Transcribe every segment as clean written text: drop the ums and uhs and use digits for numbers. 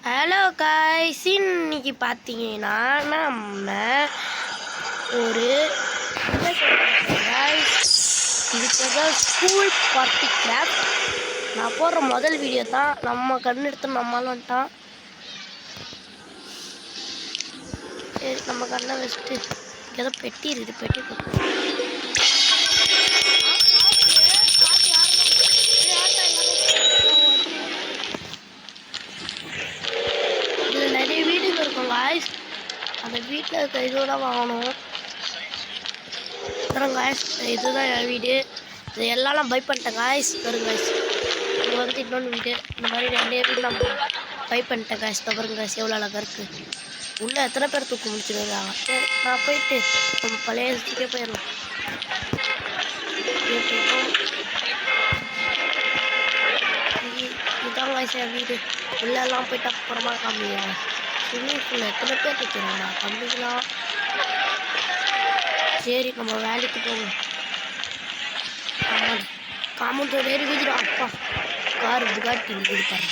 Hello guys, இன்னைக்கு பார்த்தீங்கன்னா நம்ம ஒரு இதுக்காக ஸ்கூல் பார்ட்டி கிராஃப்ட் நான் போடுற முதல் வீடியோ தான். நம்ம கண்ணு எடுத்து நம்மளால் வந்துட்டான். சரி, நம்ம கண்ணை வச்சுட்டு ஏதோ பெட்டி இருக்குது, பெட்டி கொடுத்து இதில் நிறைய வீடுங்க இருக்கும் காய்ஸ். அந்த வீட்டில் இருக்க இதோட வாங்கணும். அப்புறம் காய்ஸ், இதுதான் என் வீடு. இது எல்லாம் நான் பை பண்ணிட்டேன் காய்ஸ். வரும் காய்ஸ், இது வந்து இன்னொன்று வீடு. இந்த மாதிரி நிறைய வீடு நான் பை பண்ணிட்டேன் காய்ஸ். பாருங்க காய்ஸ், எவ்வளோ அழகாக இருக்குது. உள்ளே எத்தனை பேர் தூக்க முடிச்சிருக்காங்க. சரி, நான் போயிட்டு நம்ம பழைய இதுக்கே போயிடலாம். இதுதான் காய்ஸ் என் வீடு. உள்ளெல்லாம் போயிட்டு அப்புறமா காமிக்கிறாங்க. ஸ்விம்மிங் பூலில் எத்தனை பேர் நிற்கிறாங்க காமிக்கலாம். சரி, நம்ம வேலைக்கு போவோம். ஆமாம், காமௌண்ட் ஏறி குதிரா. அப்பா, கார் புகாட்டி நிற்குது பாரு.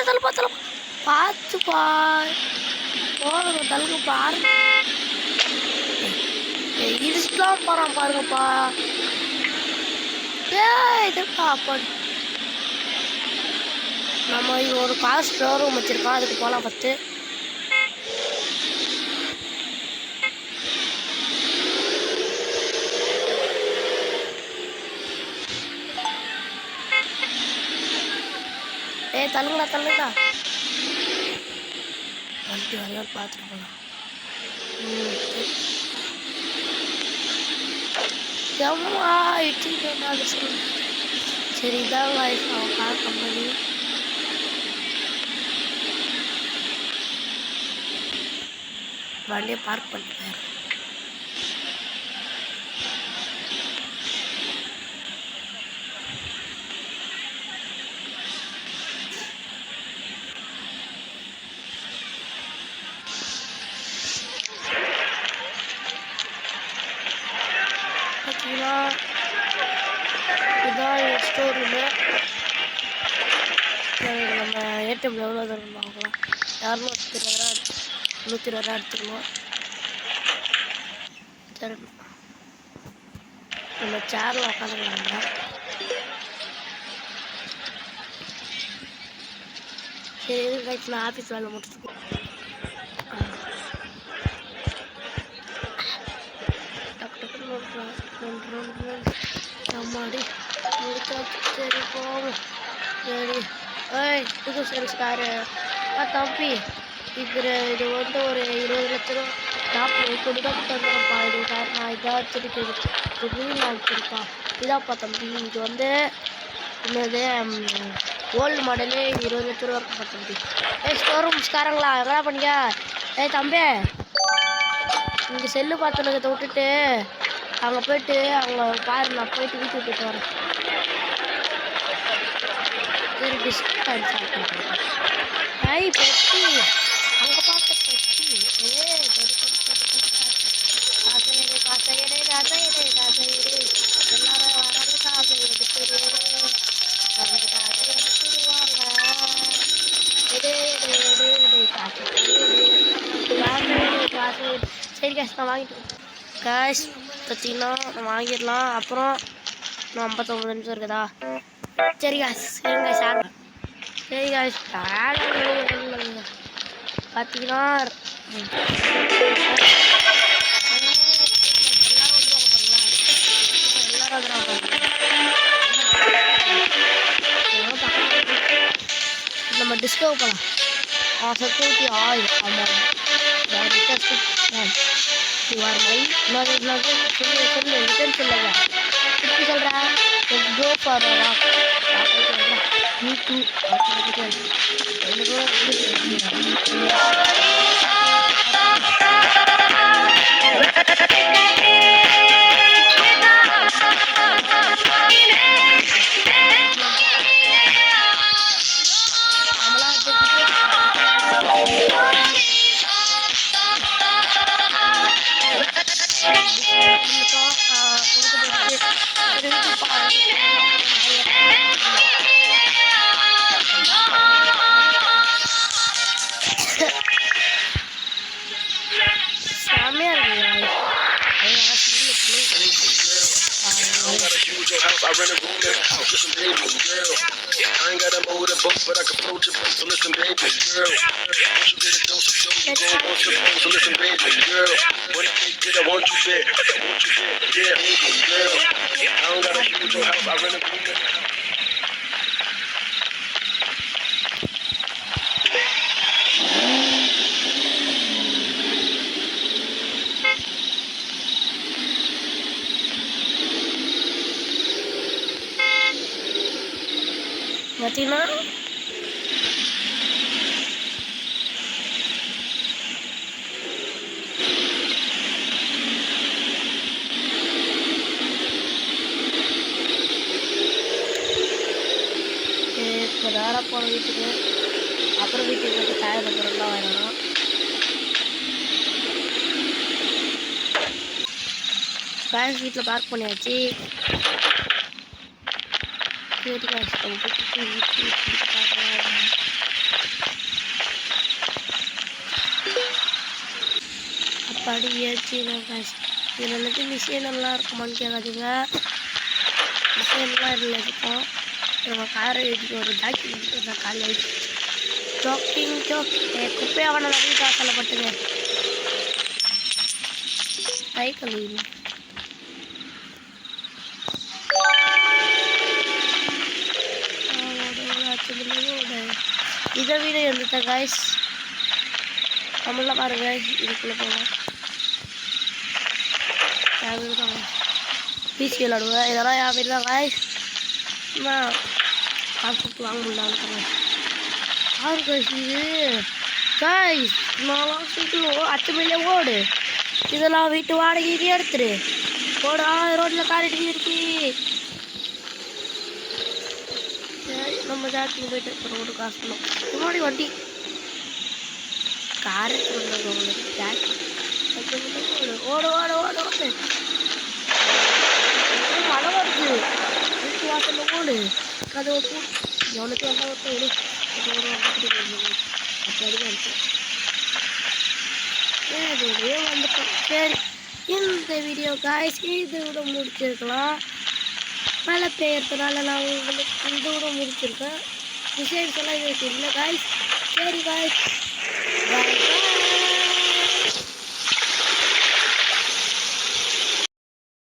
தலப்பா தலப்பா, பார்த்துப்பா போகிற தலுக்கு பாரு. இடிச்சுலாம் போகிறான் பாருங்கப்பா. இதுப்பா அப்பா, நம்ம இது ஒரு கார் ஸ்டோர் ரூம் வச்சுருக்கோம். அதுக்கு போகலாம் ஃபஸ்ட்டு. தள்ளுங்களா தள்ளுங்களா, வண்டி வரலாம் பார்த்துட்டு போகலாம். சரி, இதான் அவன் கார் கம்பெனி. வண்டியை பார்க் பண்ணிட்டேன். இதுதான் என் ஸ்டோர் ரூமு. நம்ம ஏடிஎம்ல எவ்வளோ தூரம் வாங்கலாம். 220 ரூபா, 120 ரூபா எடுத்துக்கணும். சரி, நம்ம சேரில் உட்காந்துக்கலாம். சரி, இது கைஸ், நான் ஆஃபீஸ் வேலை முடிச்சுட்டு அம்மாடி முடிச்சாச்சு. சரி போவோம். சரி, புது சர்வீஸ்காரு தம்பி, இப்போ இது வந்து ஒரு 20 லட்ச ரூபா 40 கோடி தான் தந்துடும்ப்பா. இது சார், நான் இதாக வச்சுருக்கேன். இது மீன் வச்சுருப்பா. இதாப்பா தம்பி, இது வந்து என்னது ஓல்டு மாடலு. 20 லட்ச ரூபா இருக்குப்பா தம்பி. ஸ்டோர் ரூம்ஸ்காரங்களா, எவ்வளோ பண்ணிக்க? தம்பி, இங்கே செல்லு பார்த்துனதை விட்டுட்டு அங்கே போயிட்டு அவங்க பாரு. நான் போயிட்டு வீட்டுக்கு போயிட்டு வரேன். சரி, டிஸ்கவுண்ட் சாப்பிட்டு பெட்டி அங்கே பார்த்த பெட்டி. காசைடு எல்லாரும் வராங்க. காசை எடுத்துருவாங்க. சரி காசு, நான் வாங்கிட்டு காசு பார்த்தீங்கன்னா நம்ம வாங்கிடலாம். அப்புறம் 59 நிமிஷம் இருக்குதா? சரி காசு, சரிங்க சார். சரி காசு, பார்த்தீங்கன்னா நம்ம டிஸ்கவர் பண்ணலாம். Security oil. ஆமாம், சொல்லுங்க திருப்பி சொல்கிறேன். Go for YouTube. girl. I ain't got a motorboat, but I can float your boat. So listen, baby girl. Once you get a dose of dough, you gon' want some more. So listen, baby girl. What it take that I want you back? I want you back, yeah, baby girl. I don't got a huge house, I rent a room. பார்த்தீங்கன்னா இப்போ நேராக போகிற வீட்டுக்கு அப்புறம் வீட்டுக்கு வந்து tyre பொருள்லாம் வாங்கணும். காய்ஸ் வீட்டில் பார்க் பண்ணியாச்சு. சரி காய்ஸ் வீட்டு பார்க்கலாம். அப்பாடி ஏற்றிங்க காய்ஸ். இதில் எல்லாத்தையும் மிஷின் எல்லாம் இருக்குமான்னு கேட்காதீங்க. மிஷின்லாம் இல்லை இருக்கும். நம்ம காரை எடுத்துட்டு ஒரு டாக்டர் நான் காலையில் ஜாக்கிங் குப்பையாக வேணாம் நிறைய காசலப்பட்டுங்க கை கழுவி இதை வீடு இருந்துட்டேன் காய்ஸ். நம்மளாம் பாருங்க இதுக்குள்ளே போவோம். பீச் விளாடுவேன். இதெல்லாம் என் வீடு தான் காய்ஸ். காசு வாங்க முடியல ஆறு காய்ஸ். இது காய்ஸ் நான் வீட்டுக்கு அச்சமையிலே ஓடு. இதெல்லாம் வீட்டு வாடகைக்கு எடுத்துரு ஓடு. ரோட்டில் காரிட்டு இருக்கு. நம்ம ஜாக்கிங் போயிட்டு ரோடு காசு பண்ணோம். முன்னாடி வண்டி கார் எடுத்துட்டு ஜாக்கி ஓடு ஓடு ஓடு ஓடு. மழை வருது. வீட்டு வாசலில் ஓடு. கதவை பூ எவனுக்கு வந்தால் ஒருத்த ஓடு. அப்படி வந்துட்டோம். சரி இந்த வீடியோ காய்ஸ் இதோட முடிச்சிருக்கலாம். மழை பெய்யறதுனால நான் உங்களுக்கு இதோட முடிச்சிருக்கேன். விஷயம் எல்லாம் இது இல்லை காய்ஸ். சரி காய்ஸ் பாய்.